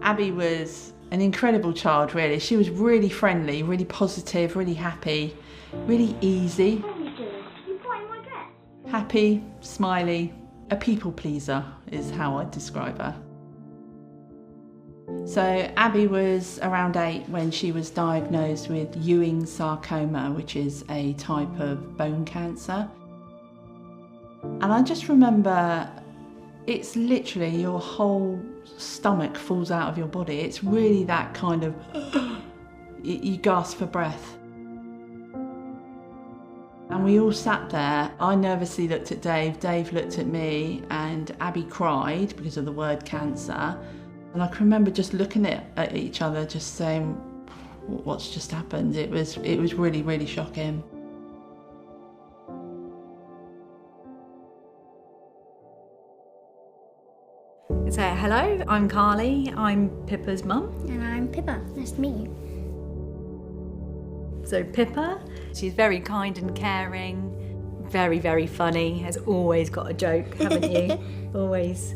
Abby was an incredible child, really. She was really friendly, really positive, really happy, really easy. What are you doing? You biting my dress? Happy, smiley, a people pleaser is how I'd describe her. So Abby was around 8 when she was diagnosed with Ewing sarcoma, which is a type of bone cancer. And I just remember it's literally your whole stomach falls out of your body. It's really that kind of, you gasp for breath. And we all sat there. I nervously looked at Dave, Dave looked at me, and Abby cried because of the word cancer. And I can remember just looking at each other, just saying, what's just happened? It was really, really shocking. So hello, I'm Carly, I'm Pippa's mum. And I'm Pippa. Nice to meet you. So Pippa, she's very kind and caring, very, very funny, has always got a joke, haven't you? Always.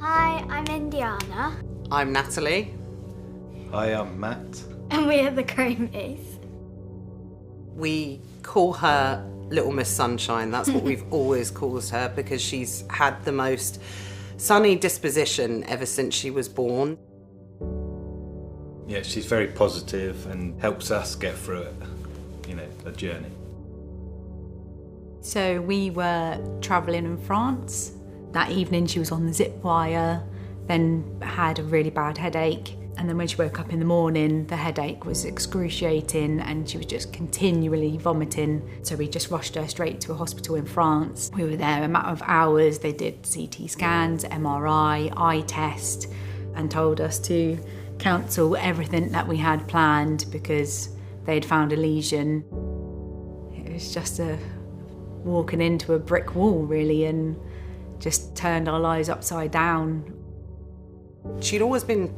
Hi, I'm Indiana. I'm Natalie. Hi, I'm Matt. And we are the Chromies. We call her Little Miss Sunshine. That's what we've always called her because she's had the most sunny disposition ever since she was born. Yeah, she's very positive and helps us get through it, a journey. So we were travelling in France. That evening she was on the zip wire, then had a really bad headache. And then when she woke up in the morning, the headache was excruciating and she was just continually vomiting. So we just rushed her straight to a hospital in France. We were there a matter of hours. They did CT scans, MRI, eye test, and told us to cancel everything that we had planned because they'd found a lesion. It was just walking into a brick wall, really, and just turned our lives upside down. She'd always been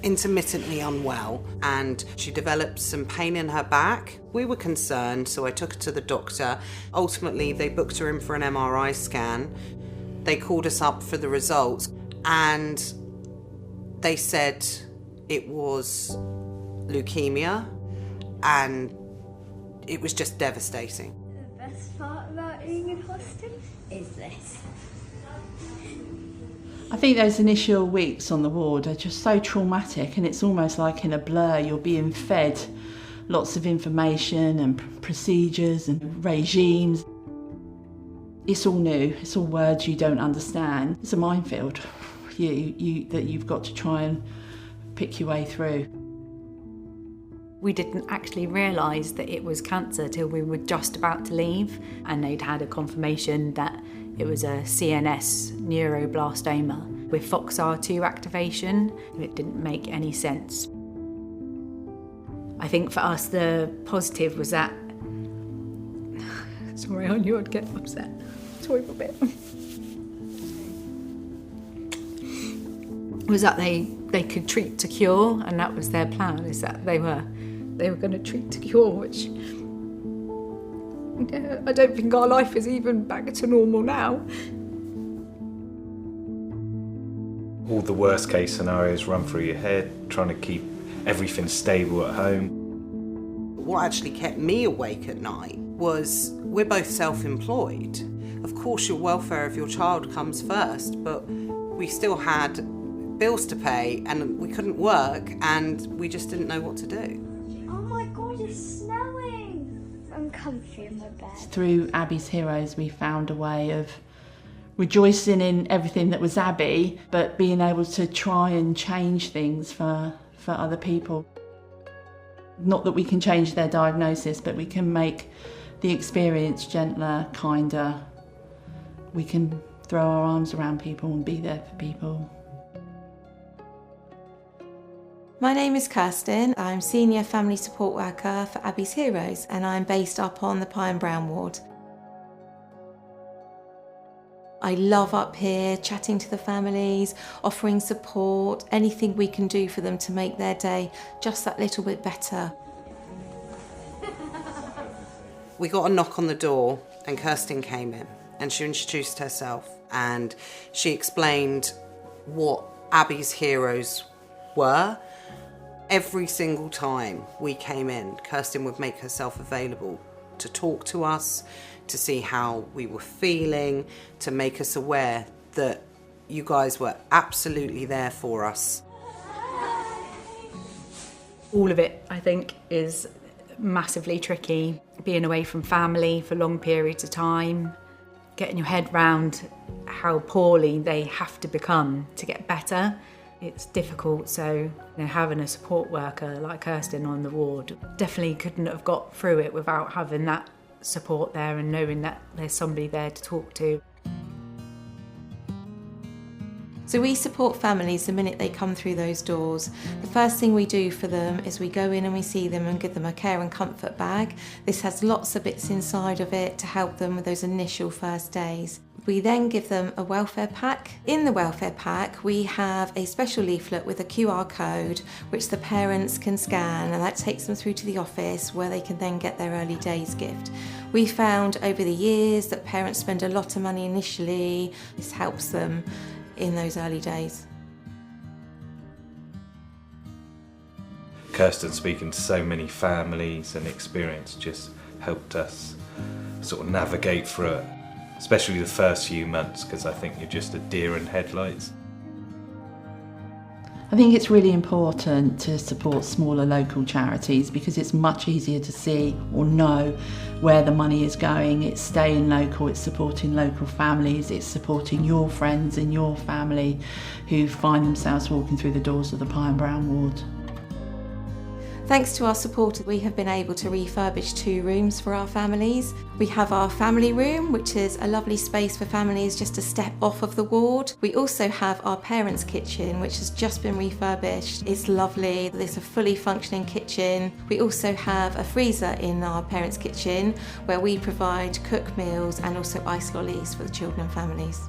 intermittently unwell and she developed some pain in her back. We were concerned, so I took her to the doctor. Ultimately, they booked her in for an MRI scan. They called us up for the results and they said it was leukemia and it was just devastating. The best part about being in hospital is this. I think those initial weeks on the ward are just so traumatic, and it's almost like in a blur. You're being fed lots of information and procedures and regimes. It's all new, it's all words you don't understand. It's a minefield that you've got to try and pick your way through. We didn't actually realise that it was cancer till we were just about to leave, and they'd had a confirmation that it was a CNS neuroblastoma with FOXR2 activation. It didn't make any sense. I think for us the positive was that... Sorry, I knew I'd get upset. Sorry for a bit. Was that they could treat to cure, and that was their plan, is that they were going to treat to cure, which... Yeah, I don't think our life is even back to normal now. All the worst case scenarios run through your head, trying to keep everything stable at home. What actually kept me awake at night was we're both self-employed. Of course your welfare of your child comes first, but we still had bills to pay and we couldn't work and we just didn't know what to do. Oh my God, it's snowing! I'm comfy in my bed. Through Abby's Heroes, we found a way of rejoicing in everything that was Abby, but being able to try and change things for other people. Not that we can change their diagnosis, but we can make the experience gentler, kinder. We can throw our arms around people and be there for people. My name is Kirsten. I'm Senior Family Support Worker for Abby's Heroes, and I'm based up on the Pye and Brown ward. I love up here, chatting to the families, offering support, anything we can do for them to make their day just that little bit better. We got a knock on the door and Kirsten came in and she introduced herself and she explained what Abby's Heroes were. Every single time we came in, Kirsten would make herself available to talk to us, to see how we were feeling, to make us aware that you guys were absolutely there for us. All of it, I think, is massively tricky. Being away from family for long periods of time, getting your head round how poorly they have to become to get better. It's difficult, so having a support worker like Kirsten on the ward definitely couldn't have got through it without having that support there and knowing that there's somebody there to talk to. So we support families the minute they come through those doors. The first thing we do for them is we go in and we see them and give them a care and comfort bag. This has lots of bits inside of it to help them with those initial first days. We then give them a welfare pack. In the welfare pack, we have a special leaflet with a QR code which the parents can scan, and that takes them through to the office where they can then get their early days gift. We found over the years that parents spend a lot of money initially. This helps them in those early days. Kirsten speaking to so many families and experience just helped us sort of navigate through it, especially the first few months, because I think you're just a deer in headlights. I think it's really important to support smaller local charities because it's much easier to see or know where the money is going. It's staying local, it's supporting local families, it's supporting your friends and your family who find themselves walking through the doors of the Pye and Brown ward. Thanks to our supporters, we have been able to refurbish 2 rooms for our families. We have our family room, which is a lovely space for families just to step off of the ward. We also have our parents' kitchen, which has just been refurbished. It's lovely. It's a fully functioning kitchen. We also have a freezer in our parents' kitchen where we provide cooked meals and also ice lollies for the children and families.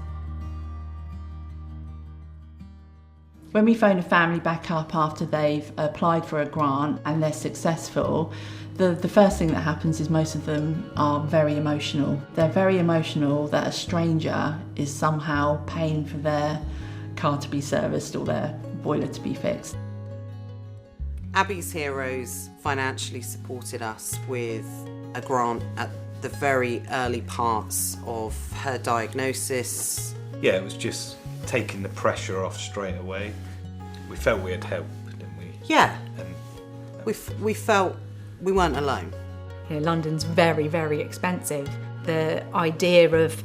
When we phone a family back up after they've applied for a grant and they're successful, the first thing that happens is most of them are very emotional. They're very emotional that a stranger is somehow paying for their car to be serviced or their boiler to be fixed. Abby's Heroes financially supported us with a grant at the very early parts of her diagnosis. Yeah, it was just taking the pressure off straight away. We felt we had help, didn't we? Yeah, And we felt we weren't alone. London's very, very expensive. The idea of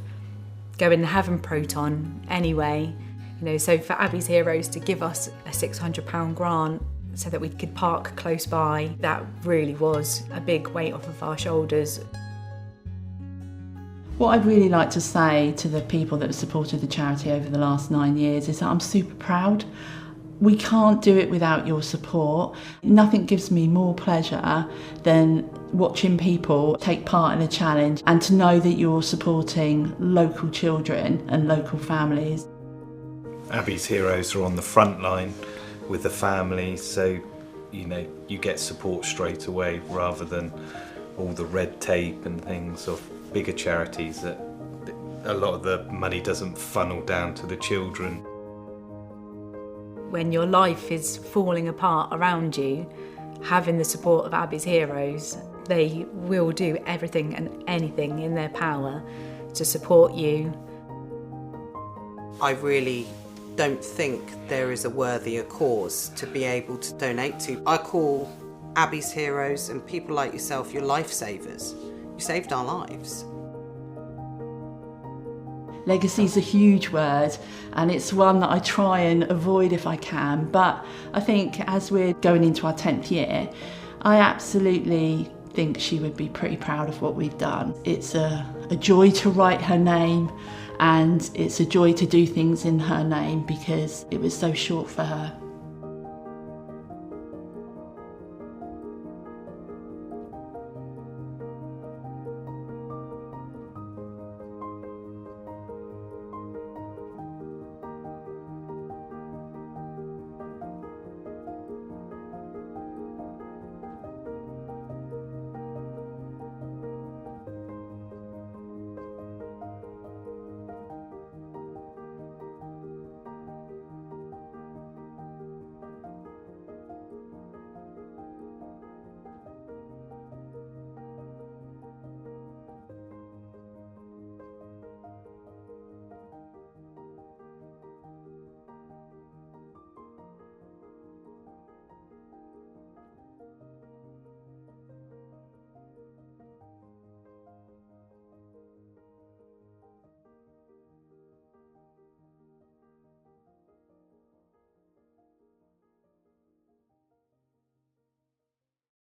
going to Having Proton anyway, so for Abby's Heroes to give us a £600 grant so that we could park close by, that really was a big weight off of our shoulders. What I'd really like to say to the people that have supported the charity over the last 9 years is that I'm super proud. We can't do it without your support. Nothing gives me more pleasure than watching people take part in a challenge and to know that you're supporting local children and local families. Abby's Heroes are on the front line with the families, so you get support straight away rather than all the red tape and things of bigger charities that a lot of the money doesn't funnel down to the children. When your life is falling apart around you, having the support of Abby's Heroes, they will do everything and anything in their power to support you. I really don't think there is a worthier cause to be able to donate to. I call Abby's Heroes and people like yourself your lifesavers. You saved our lives. Legacy is a huge word and it's one that I try and avoid if I can, but I think as we're going into our 10th year, I absolutely think she would be pretty proud of what we've done. It's a joy to write her name and it's a joy to do things in her name because it was so short for her.